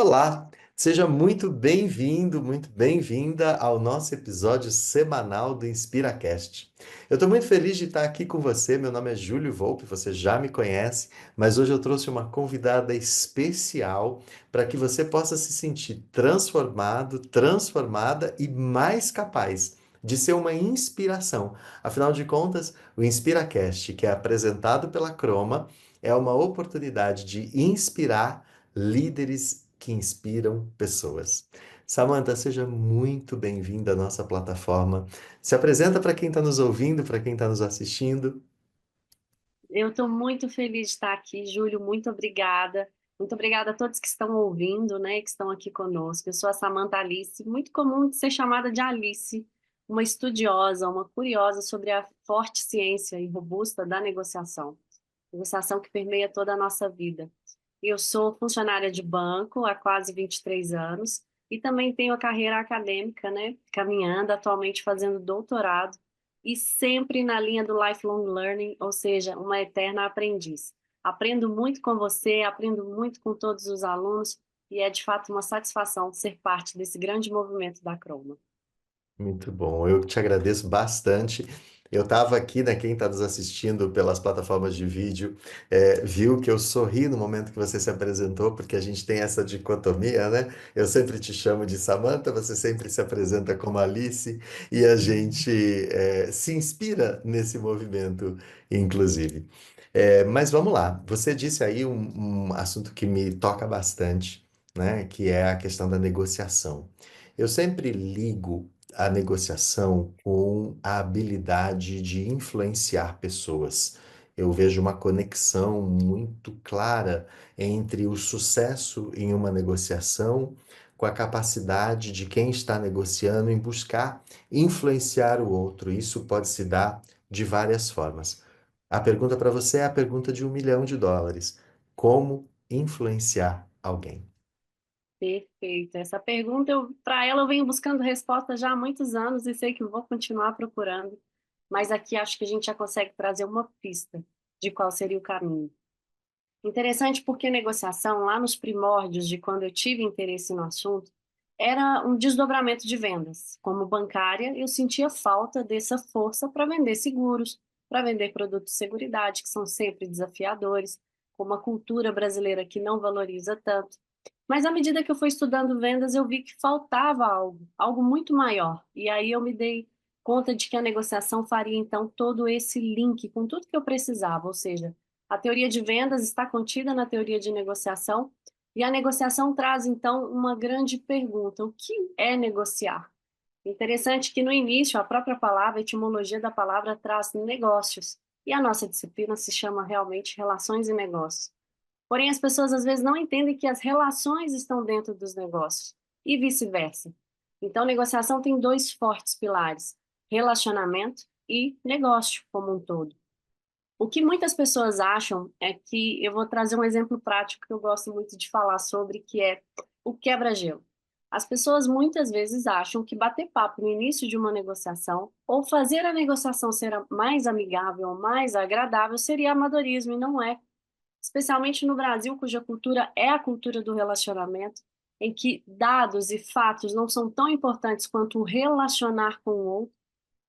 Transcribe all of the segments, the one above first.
Olá, seja muito bem-vindo, muito bem-vinda ao nosso episódio semanal do InspiraCast. Eu estou muito feliz de estar aqui com você. Meu nome é Júlio Volpe, você já me conhece, mas hoje eu trouxe uma convidada especial para que você possa se sentir transformado, transformada e mais capaz de ser uma inspiração. Afinal de contas, o InspiraCast, que é apresentado pela Croma, é uma oportunidade de inspirar líderes que inspiram pessoas. Samantha, seja muito bem-vinda à nossa plataforma. Se apresenta para quem está nos ouvindo, para quem está nos assistindo. Eu estou muito feliz de estar aqui, Júlio. Muito obrigada. Muito obrigada a todos que estão ouvindo, né, que estão aqui conosco. Eu sou a Samantha Alice, muito comum de ser chamada de Alice, uma estudiosa, uma curiosa sobre a forte ciência e robusta da negociação. Negociação que permeia toda a nossa vida. Eu sou funcionária de banco há quase 23 anos e também tenho a carreira acadêmica, né, caminhando, atualmente fazendo doutorado e sempre na linha do lifelong learning, ou seja, uma eterna aprendiz. Aprendo muito com você, aprendo muito com todos os alunos e é de fato uma satisfação ser parte desse grande movimento da Croma. Muito bom, eu te agradeço bastante. Eu estava aqui, né? Quem está nos assistindo pelas plataformas de vídeo, viu que eu sorri no momento que você se apresentou, porque a gente tem essa dicotomia, né? Eu sempre te chamo de Samantha, você sempre se apresenta como Alice, e a gente se inspira nesse movimento, inclusive. Mas vamos lá, você disse aí um assunto que me toca bastante, né? Que é a questão da negociação. Eu sempre ligo a negociação com a habilidade de influenciar pessoas. Eu vejo uma conexão muito clara entre o sucesso em uma negociação com a capacidade de quem está negociando em buscar influenciar o outro. Isso pode se dar de várias formas. A pergunta para você é a pergunta de US$ 1 milhão. Como influenciar alguém? Perfeito. Essa pergunta, para ela, eu venho buscando resposta já há muitos anos e sei que vou continuar procurando, mas aqui acho que a gente já consegue trazer uma pista de qual seria o caminho. Interessante porque negociação, lá nos primórdios de quando eu tive interesse no assunto, era um desdobramento de vendas. Como bancária, eu sentia falta dessa força para vender seguros, para vender produtos de seguridade, que são sempre desafiadores, com uma cultura brasileira que não valoriza tanto. Mas à medida que eu fui estudando vendas, eu vi que faltava algo, algo muito maior. E aí eu me dei conta de que a negociação faria então todo esse link com tudo que eu precisava, ou seja, a teoria de vendas está contida na teoria de negociação, e a negociação traz, então, uma grande pergunta: o que é negociar? Interessante que no início a própria palavra, a etimologia da palavra traz negócios, e a nossa disciplina se chama realmente relações e negócios. Porém, as pessoas às vezes não entendem que as relações estão dentro dos negócios, e vice-versa. Então, negociação tem dois fortes pilares: relacionamento e negócio como um todo. O que muitas pessoas acham é que eu vou trazer um exemplo prático que eu gosto muito de falar sobre, que é o quebra-gelo. As pessoas muitas vezes acham que bater papo no início de uma negociação ou fazer a negociação ser mais amigável, mais agradável, seria amadorismo, e não é. Especialmente no Brasil, cuja cultura é a cultura do relacionamento, em que dados e fatos não são tão importantes quanto o relacionar com o outro.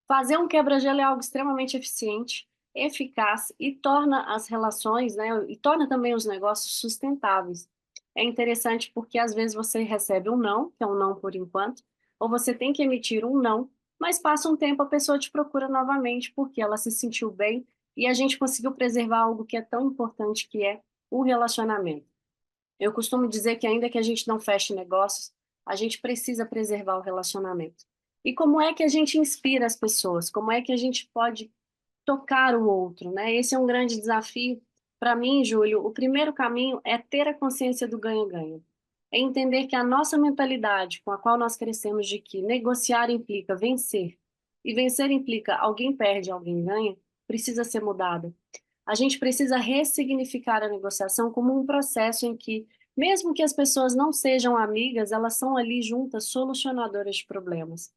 Fazer um quebra-gelo é algo extremamente eficiente, eficaz e torna as relações, né, e torna também os negócios sustentáveis. É interessante porque às vezes você recebe um não, que é um não por enquanto, ou você tem que emitir um não, mas passa um tempo a pessoa te procura novamente porque ela se sentiu bem e a gente conseguiu preservar algo que é tão importante, que é o relacionamento. Eu costumo dizer que ainda que a gente não feche negócios, a gente precisa preservar o relacionamento. E como é que a gente inspira as pessoas? Como é que a gente pode tocar o outro, né? Esse é um grande desafio. Para mim, Júlio, o primeiro caminho é ter a consciência do ganha-ganha. É entender que a nossa mentalidade com a qual nós crescemos de que negociar implica vencer, e vencer implica alguém perde, alguém ganha, precisa ser mudada. A gente precisa ressignificar a negociação como um processo em que, mesmo que as pessoas não sejam amigas, elas são ali juntas solucionadoras de problemas.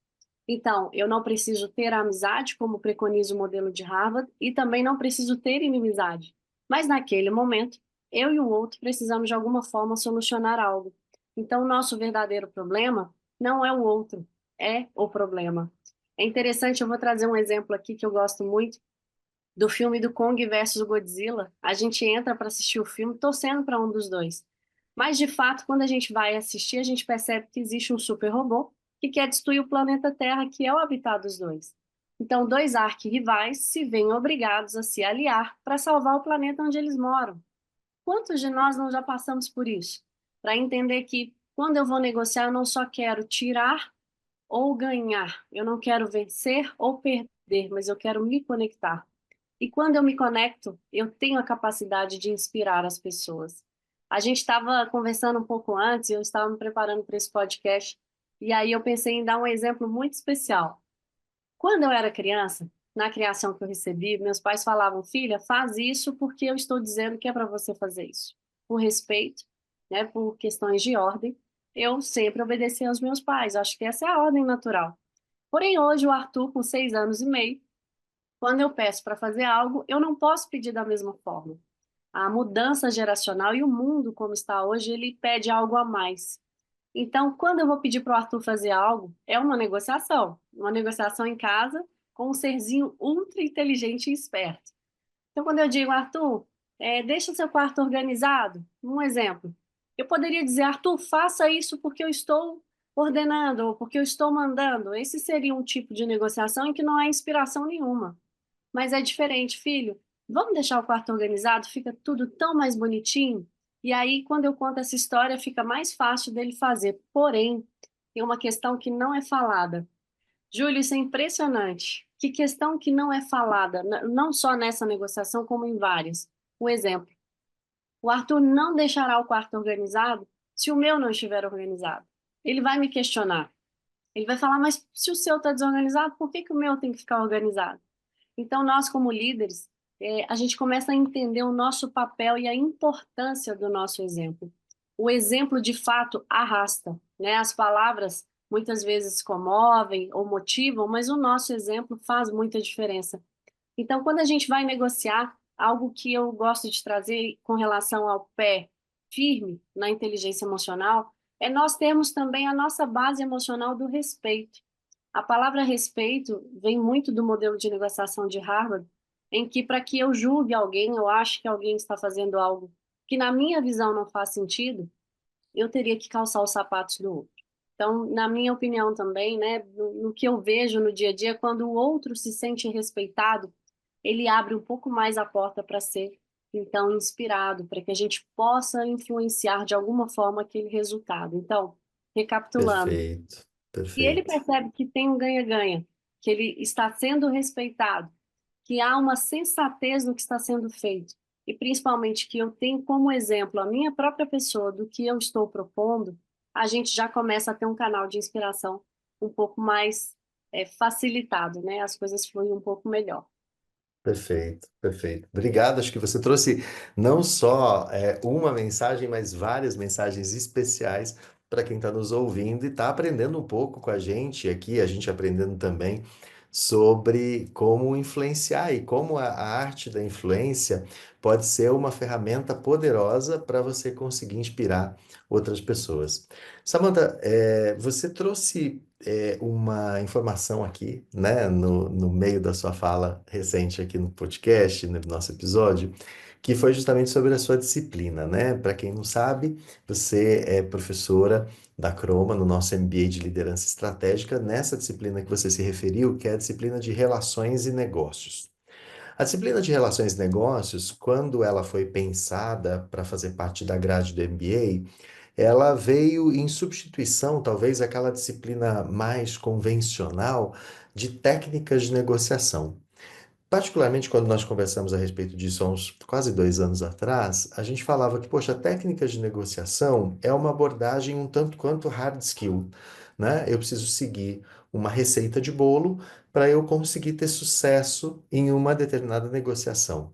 Então, eu não preciso ter amizade, como preconiza o modelo de Harvard, e também não preciso ter inimizade. Mas naquele momento, eu e o outro precisamos de alguma forma solucionar algo. Então, o nosso verdadeiro problema não é o outro, é o problema. É interessante, eu vou trazer um exemplo aqui que eu gosto muito do filme do Kong versus Godzilla. A gente entra para assistir o filme torcendo para um dos dois. Mas, de fato, quando a gente vai assistir, a gente percebe que existe um super robô que quer destruir o planeta Terra, que é o habitat dos dois. Então, dois arquirrivais se veem obrigados a se aliar para salvar o planeta onde eles moram. Quantos de nós não já passamos por isso? Para entender que quando eu vou negociar, eu não só quero tirar ou ganhar, eu não quero vencer ou perder, mas eu quero me conectar. E quando eu me conecto, eu tenho a capacidade de inspirar as pessoas. A gente estava conversando um pouco antes, eu estava me preparando para esse podcast, e aí eu pensei em dar um exemplo muito especial. Quando eu era criança, na criação que eu recebi, meus pais falavam: filha, faz isso porque eu estou dizendo que é para você fazer isso. Por respeito, né, por questões de ordem, eu sempre obedeci aos meus pais. Acho que essa é a ordem natural. Porém, hoje, o Arthur, com 6 anos e meio, quando eu peço para fazer algo, eu não posso pedir da mesma forma. A mudança geracional e o mundo como está hoje, ele pede algo a mais. Então, quando eu vou pedir para o Arthur fazer algo, é uma negociação em casa com um serzinho ultra inteligente e esperto. Então, quando eu digo, Arthur, deixa seu quarto organizado, um exemplo, eu poderia dizer, Arthur, faça isso porque eu estou ordenando ou porque eu estou mandando. Esse seria um tipo de negociação em que não há inspiração nenhuma. Mas é diferente, filho. Vamos deixar o quarto organizado, fica tudo tão mais bonitinho. E aí, quando eu conto essa história, fica mais fácil dele fazer. Porém, tem uma questão que não é falada. Júlio, isso é impressionante. Que questão que não é falada, não só nessa negociação, como em várias. Um exemplo: o Arthur não deixará o quarto organizado se o meu não estiver organizado. Ele vai me questionar. Ele vai falar, mas se o seu está desorganizado, por que que o meu tem que ficar organizado? Então, nós, como líderes, a gente começa a entender o nosso papel e a importância do nosso exemplo. O exemplo, de fato, arrasta, né? As palavras muitas vezes comovem ou motivam, mas o nosso exemplo faz muita diferença. Então, quando a gente vai negociar, algo que eu gosto de trazer com relação ao pé firme na inteligência emocional, é nós termos também a nossa base emocional do respeito. A palavra respeito vem muito do modelo de negociação de Harvard, em que para que eu julgue alguém, eu acho que alguém está fazendo algo que na minha visão não faz sentido, eu teria que calçar os sapatos do outro. Então, na minha opinião também, né, no que eu vejo no dia a dia, quando o outro se sente respeitado, ele abre um pouco mais a porta para ser, então, inspirado, para que a gente possa influenciar de alguma forma aquele resultado. Então, recapitulando, Perfeito, se ele perfeito. percebe que tem um ganha-ganha, que ele está sendo respeitado, que há uma sensatez no que está sendo feito, e principalmente que eu tenho como exemplo a minha própria pessoa do que eu estou propondo, a gente já começa a ter um canal de inspiração um pouco mais facilitado, né? As coisas fluem um pouco melhor. Perfeito, perfeito. Obrigado. Acho que você trouxe não só uma mensagem, mas várias mensagens especiais para quem está nos ouvindo e está aprendendo um pouco com a gente aqui, a gente aprendendo também sobre como influenciar e como a arte da influência pode ser uma ferramenta poderosa para você conseguir inspirar outras pessoas. Samantha, você trouxe uma informação aqui, né, no meio da sua fala recente aqui no podcast, no nosso episódio, que foi justamente sobre a sua disciplina, né? Para quem não sabe, você é professora da Croma no nosso MBA de Liderança Estratégica, nessa disciplina que você se referiu, que é a disciplina de Relações e Negócios. A disciplina de Relações e Negócios, quando ela foi pensada para fazer parte da grade do MBA, ela veio em substituição, talvez, àquela disciplina mais convencional de técnicas de negociação. Particularmente quando nós conversamos a respeito disso há uns quase 2 anos atrás, a gente falava que, poxa, técnicas de negociação é uma abordagem um tanto quanto hard skill, né? Eu preciso seguir uma receita de bolo para eu conseguir ter sucesso em uma determinada negociação.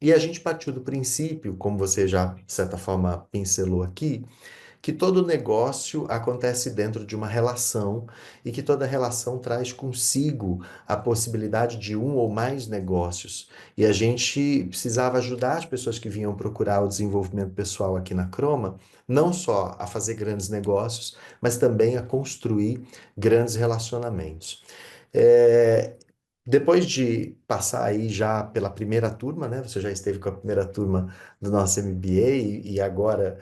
E a gente partiu do princípio, como você já, de certa forma, pincelou aqui, que todo negócio acontece dentro de uma relação e que toda relação traz consigo a possibilidade de um ou mais negócios. E a gente precisava ajudar as pessoas que vinham procurar o desenvolvimento pessoal aqui na Croma, não só a fazer grandes negócios, mas também a construir grandes relacionamentos. É, Depois de passar aí já pela primeira turma, né? Você já esteve com a primeira turma do nosso MBA e agora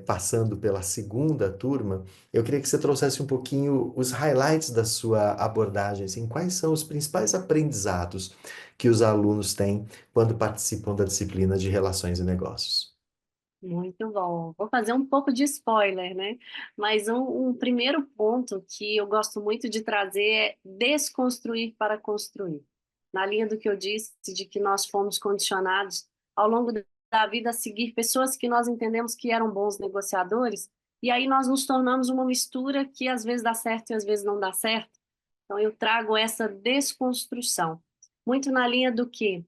passando pela segunda turma, eu queria que você trouxesse um pouquinho os highlights da sua abordagem, assim, quais são os principais aprendizados que os alunos têm quando participam da disciplina de Relações e Negócios. Muito bom. Vou fazer um pouco de spoiler, né? Mas um primeiro ponto que eu gosto muito de trazer é desconstruir para construir. Na linha do que eu disse, de que nós fomos condicionados ao longo da vida a seguir pessoas que nós entendemos que eram bons negociadores, e aí nós nos tornamos uma mistura que às vezes dá certo e às vezes não dá certo. Então eu trago essa desconstrução. Muito na linha do que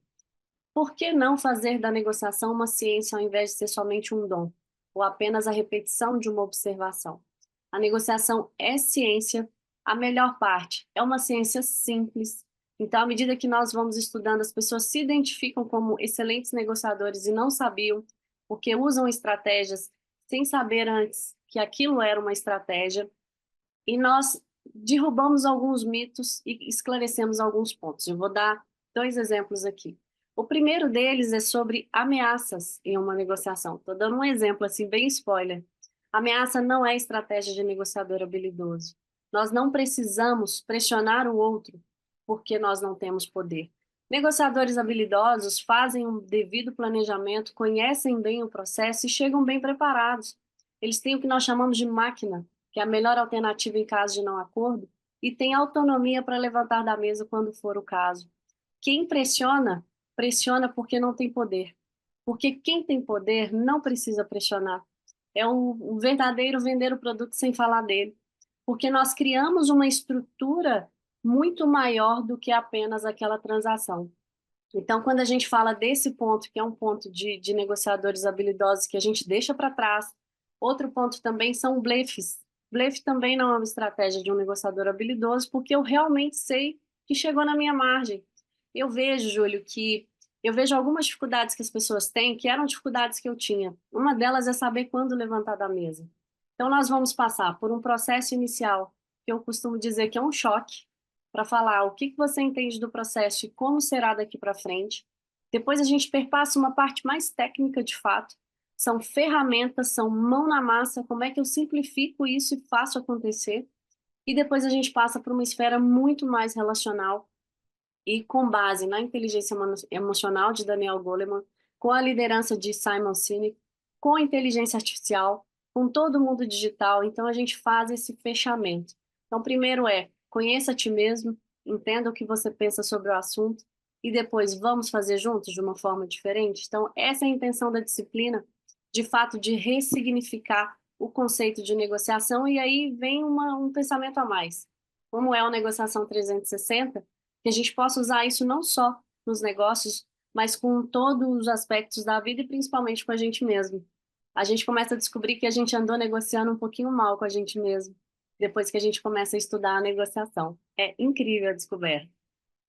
por que não fazer da negociação uma ciência ao invés de ser somente um dom, ou apenas a repetição de uma observação? A negociação é ciência, a melhor parte é uma ciência simples. Então, à medida que nós vamos estudando, as pessoas se identificam como excelentes negociadores e não sabiam, porque usam estratégias sem saber antes que aquilo era uma estratégia, e nós derrubamos alguns mitos e esclarecemos alguns pontos. Eu vou dar dois exemplos aqui. O primeiro deles é sobre ameaças em uma negociação. Estou dando um exemplo assim, bem spoiler. Ameaça não é estratégia de negociador habilidoso. Nós não precisamos pressionar o outro porque nós não temos poder. Negociadores habilidosos fazem um devido planejamento, conhecem bem o processo e chegam bem preparados. Eles têm o que nós chamamos de máquina, que é a melhor alternativa em caso de não acordo, e têm autonomia para levantar da mesa quando for o caso. Quem pressiona, pressiona porque não tem poder. Porque quem tem poder não precisa pressionar. É um verdadeiro vender o produto sem falar dele. Porque nós criamos uma estrutura muito maior do que apenas aquela transação. Então, quando a gente fala desse ponto, que é um ponto de negociadores habilidosos que a gente deixa para trás, outro ponto também são blefs. Blefe também não é uma estratégia de um negociador habilidoso, porque eu realmente sei que chegou na minha margem. Eu vejo, Júlio, que eu vejo algumas dificuldades que as pessoas têm, que eram dificuldades que eu tinha. Uma delas é saber quando levantar da mesa. Então, nós vamos passar por um processo inicial, que eu costumo dizer que é um choque, para falar o que você entende do processo e como será daqui para frente. Depois a gente perpassa uma parte mais técnica de fato. São ferramentas, são mão na massa, como é que eu simplifico isso e faço acontecer. E depois a gente passa para uma esfera muito mais relacional e com base na inteligência emocional de Daniel Goleman, com a liderança de Simon Sinek, com a inteligência artificial, com todo o mundo digital. Então a gente faz esse fechamento. Então, primeiro é conheça a ti mesmo, entenda o que você pensa sobre o assunto e depois vamos fazer juntos de uma forma diferente. Então, essa é a intenção da disciplina, de fato, de ressignificar o conceito de negociação e aí vem um pensamento a mais. Como é a negociação 360, que a gente possa usar isso não só nos negócios, mas com todos os aspectos da vida e principalmente com a gente mesmo. A gente começa a descobrir que a gente andou negociando um pouquinho mal com a gente mesmo, depois que a gente começa a estudar a negociação. É incrível a descoberta.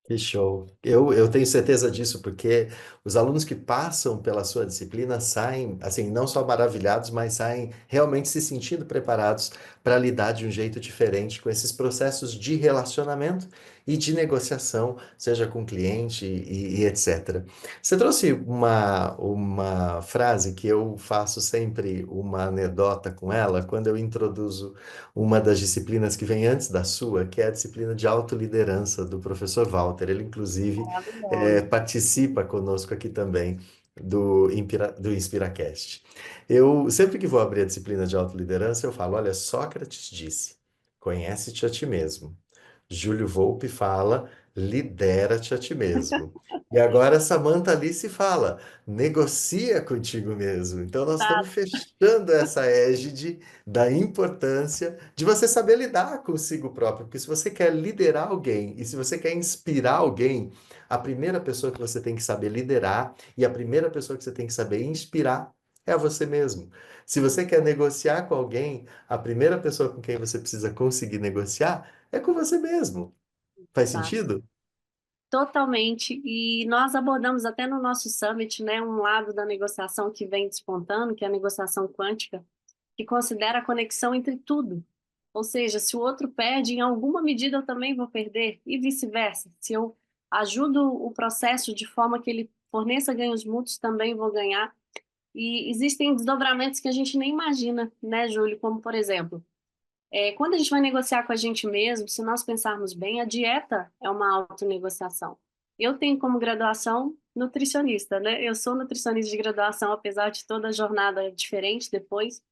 Que show. Eu tenho certeza disso, porque os alunos que passam pela sua disciplina saem, assim, não só maravilhados, mas saem realmente se sentindo preparados para lidar de um jeito diferente com esses processos de relacionamento e de negociação, seja com cliente e etc. Você trouxe uma frase que eu faço sempre uma anedota com ela, quando eu introduzo uma das disciplinas que vem antes da sua, que é a disciplina de autoliderança do professor Walter. Ele, inclusive, Maravilhoso. participa conosco aqui também do InspiraCast. Eu, sempre que vou abrir a disciplina de autoliderança, eu falo, olha, Sócrates disse, conhece-te a ti mesmo. Júlio Volpe fala, lidera-te a ti mesmo. E agora Samantha Alice fala, negocia contigo mesmo. Então nós Tá, estamos fechando essa égide da importância de você saber lidar consigo próprio, porque se você quer liderar alguém e se você quer inspirar alguém, a primeira pessoa que você tem que saber liderar e a primeira pessoa que você tem que saber inspirar é a você mesmo. Se você quer negociar com alguém, a primeira pessoa com quem você precisa conseguir negociar é com você mesmo. Faz Tá? sentido? Totalmente. E nós abordamos até no nosso summit, né, um lado da negociação que vem despontando, que é a negociação quântica, que considera a conexão entre tudo. Ou seja, se o outro perde, em alguma medida eu também vou perder, e vice-versa. Se eu ajudo o processo de forma que ele forneça ganhos mútuos, também vou ganhar. E existem desdobramentos que a gente nem imagina, né, Júlio? Como, por exemplo, quando a gente vai negociar com a gente mesmo, se nós pensarmos bem, a dieta é uma autonegociação. Eu tenho como graduação nutricionista, né? Eu sou nutricionista de graduação, apesar de toda a jornada diferente depois.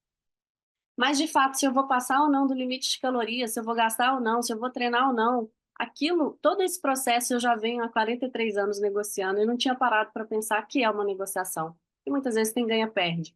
Mas, de fato, se eu vou passar ou não do limite de calorias, se eu vou gastar ou não, se eu vou treinar ou não, aquilo, todo esse processo eu já venho há 43 anos negociando e não tinha parado para pensar que é uma negociação. E muitas vezes tem ganha-perde.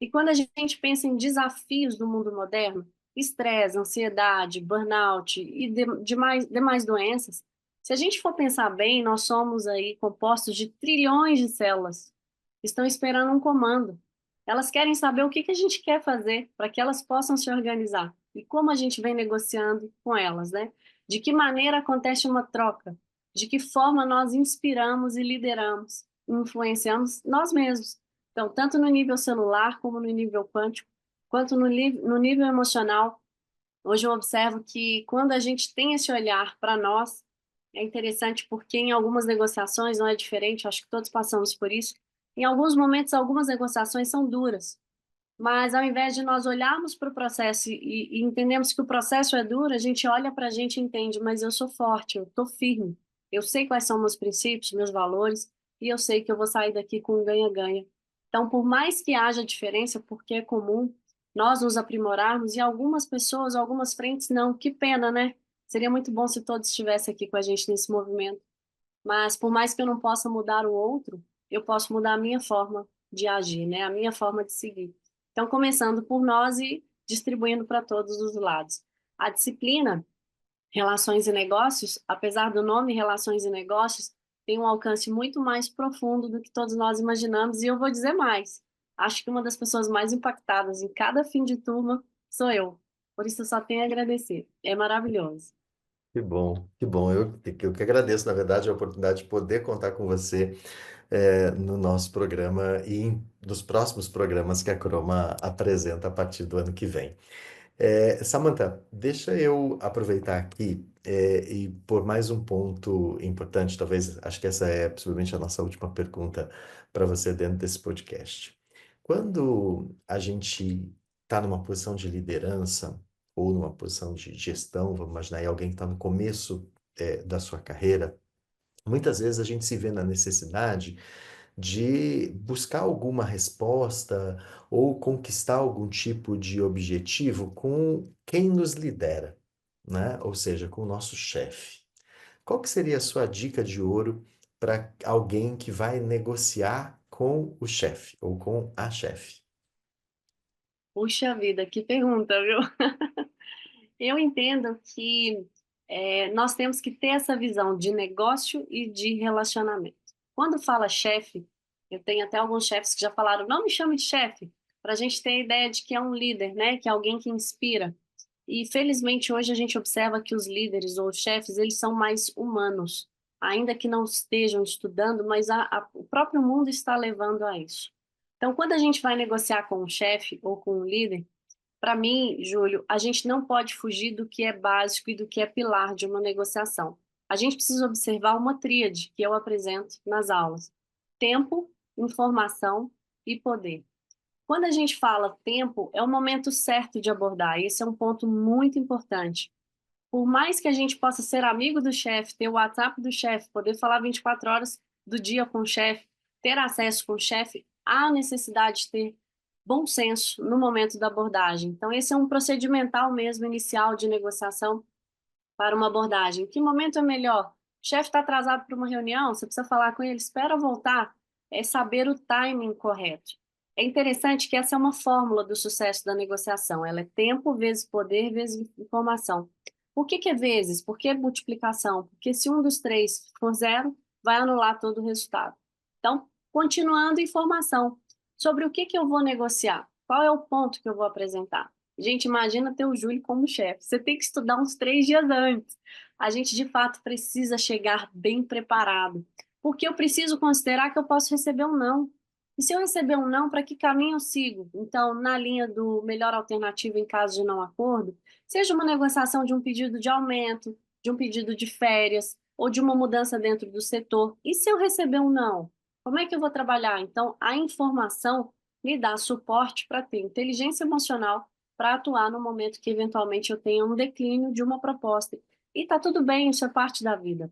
E quando a gente pensa em desafios do mundo moderno, estresse, ansiedade, burnout e demais doenças, se a gente for pensar bem, nós somos aí compostos de trilhões de células que estão esperando um comando. Elas querem saber o que que a gente quer fazer para que elas possam se organizar e como a gente vem negociando com elas, né? De que maneira acontece uma troca? De que forma nós inspiramos e lideramos, influenciamos nós mesmos? Então, tanto no nível celular, como no nível quântico, quanto no nível emocional, hoje eu observo que quando a gente tem esse olhar para nós, é interessante porque em algumas negociações não é diferente, acho que todos passamos por isso. Em alguns momentos, algumas negociações são duras, mas ao invés de nós olharmos para o processo e entendemos que o processo é duro, a gente olha para a gente e entende, mas eu sou forte, eu estou firme, eu sei quais são meus princípios, meus valores, e eu sei que eu vou sair daqui com um ganha-ganha. Então, por mais que haja diferença, porque é comum nós nos aprimorarmos, e algumas pessoas, algumas frentes não, que pena, né? Seria muito bom se todos estivessem aqui com a gente nesse movimento. Mas por mais que eu não possa mudar o outro, eu posso mudar a minha forma de agir, né? A minha forma de seguir. Então, começando por nós e distribuindo para todos os lados. A disciplina Relações e Negócios, apesar do nome Relações e Negócios, tem um alcance muito mais profundo do que todos nós imaginamos, e eu vou dizer mais. Acho que uma das pessoas mais impactadas em cada fim de turma sou eu. Por isso, eu só tenho a agradecer. É maravilhoso. Que bom, que bom. Eu que agradeço, na verdade, a oportunidade de poder contar com você no nosso programa e nos próximos programas que a Croma apresenta a partir do ano que vem. Samantha, deixa eu aproveitar aqui e por mais um ponto importante, talvez, acho que essa é possivelmente a nossa última pergunta para você dentro desse podcast. Quando a gente está numa posição de liderança ou numa posição de gestão, vamos imaginar aí alguém que está no começo da sua carreira, muitas vezes a gente se vê na necessidade de buscar alguma resposta ou conquistar algum tipo de objetivo com quem nos lidera, né? Ou seja, com o nosso chefe. Qual que seria a sua dica de ouro para alguém que vai negociar com o chefe ou com a chefe? Puxa vida, que pergunta, viu? Eu entendo que nós temos que ter essa visão de negócio e de relacionamento. Quando fala chefe, eu tenho até alguns chefes que já falaram, não me chame de chefe, para a gente ter a ideia de que é um líder, né? Que é alguém que inspira. E felizmente hoje a gente observa que os líderes ou os chefes, eles são mais humanos, ainda que não estejam estudando, mas o próprio mundo está levando a isso. Então, quando a gente vai negociar com um chefe ou com um líder, para mim, Júlio, a gente não pode fugir do que é básico e do que é pilar de uma negociação. A gente precisa observar uma tríade que eu apresento nas aulas: tempo, informação e poder. Quando a gente fala tempo, é o momento certo de abordar. Esse é um ponto muito importante. Por mais que a gente possa ser amigo do chefe, ter o WhatsApp do chefe, poder falar 24 horas do dia com o chefe, ter acesso com o chefe, há necessidade de ter bom senso no momento da abordagem. Então, esse é um procedimental mesmo inicial de negociação para uma abordagem. Que momento é melhor? O chefe está atrasado para uma reunião, você precisa falar com ele, espera voltar. É saber o timing correto. É interessante que essa é uma fórmula do sucesso da negociação. Ela é tempo vezes poder vezes informação. Por que que é vezes? Por que multiplicação? Porque se um dos três for zero, vai anular todo o resultado. Então, continuando informação. sobre o que eu vou negociar, qual é o ponto que eu vou apresentar. Gente, imagina ter o Júlio como chefe. Você tem que estudar uns 3 dias antes. A gente, de fato, precisa chegar bem preparado, porque eu preciso considerar que eu posso receber um não. E se eu receber um não, para que caminho eu sigo? Então, na linha do melhor alternativo em caso de não acordo, seja uma negociação de um pedido de aumento, de um pedido de férias ou de uma mudança dentro do setor. E se eu receber um não? Como é que eu vou trabalhar? Então, a informação me dá suporte para ter inteligência emocional para atuar no momento que eventualmente eu tenha um declínio de uma proposta. E tá tudo bem, isso é parte da vida.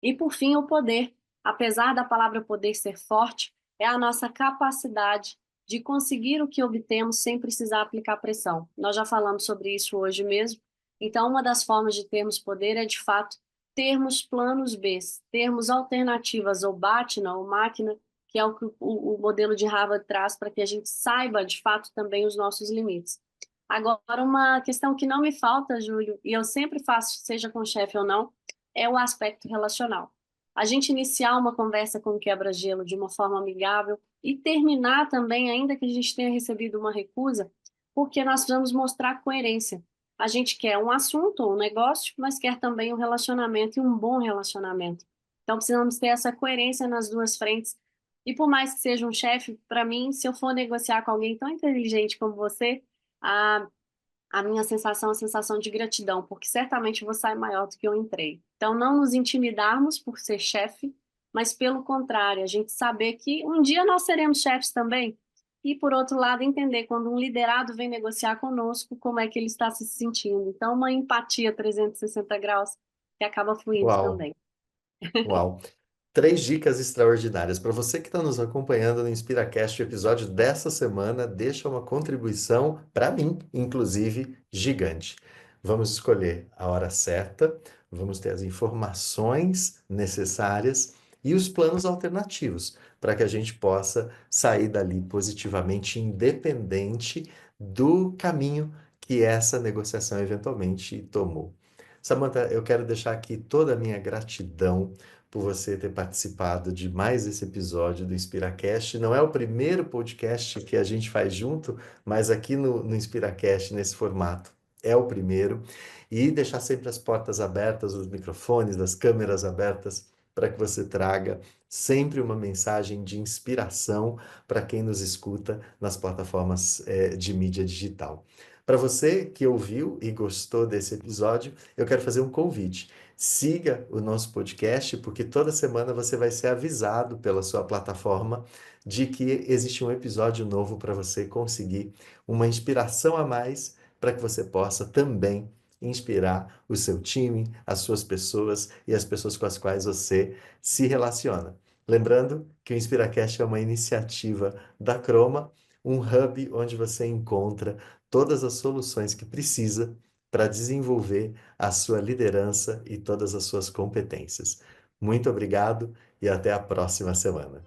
E por fim, o poder. Apesar da palavra poder ser forte, é a nossa capacidade de conseguir o que obtemos sem precisar aplicar pressão. Nós já falamos sobre isso hoje mesmo. Então, uma das formas de termos poder é, de fato, termos planos B, termos alternativas ou BATNA ou máquina, que é o que o modelo de Harvard traz para que a gente saiba, de fato, também os nossos limites. Agora, uma questão que não me falta, Júlio, e eu sempre faço, seja com o chefe ou não, é o aspecto relacional. A gente iniciar uma conversa com quebra-gelo de uma forma amigável e terminar também, ainda que a gente tenha recebido uma recusa, porque nós precisamos mostrar coerência. A gente quer um assunto, um negócio, mas quer também um relacionamento e um bom relacionamento. Então precisamos ter essa coerência nas duas frentes. E por mais que seja um chefe, para mim, se eu for negociar com alguém tão inteligente como você, a a minha sensação é a sensação de gratidão, porque certamente eu vou sair maior do que eu entrei. Então, não nos intimidarmos por ser chefe, mas pelo contrário, a gente saber que um dia nós seremos chefes também. E, por outro lado, entender quando um liderado vem negociar conosco, como é que ele está se sentindo. Então, uma empatia 360 graus que acaba fluindo Uau, também. uau. Três dicas extraordinárias. Para você que está nos acompanhando no InspiraCast, o episódio dessa semana deixa uma contribuição, para mim, inclusive, gigante. Vamos escolher a hora certa, vamos ter as informações necessárias e os planos alternativos para que a gente possa sair dali positivamente, independente do caminho que essa negociação eventualmente tomou. Samantha, eu quero deixar aqui toda a minha gratidão por você ter participado de mais esse episódio do InspiraCast. Não é o primeiro podcast que a gente faz junto, mas aqui no InspiraCast, nesse formato, é o primeiro. E deixar sempre as portas abertas, os microfones, as câmeras abertas, para que você traga sempre uma mensagem de inspiração para quem nos escuta nas plataformas, de mídia digital. Para você que ouviu e gostou desse episódio, eu quero fazer um convite. Siga o nosso podcast, porque toda semana você vai ser avisado pela sua plataforma de que existe um episódio novo para você conseguir uma inspiração a mais para que você possa também inspirar o seu time, as suas pessoas e as pessoas com as quais você se relaciona. Lembrando que o InspiraCast é uma iniciativa da Croma, um hub onde você encontra todas as soluções que precisa para desenvolver a sua liderança e todas as suas competências. Muito obrigado e até a próxima semana.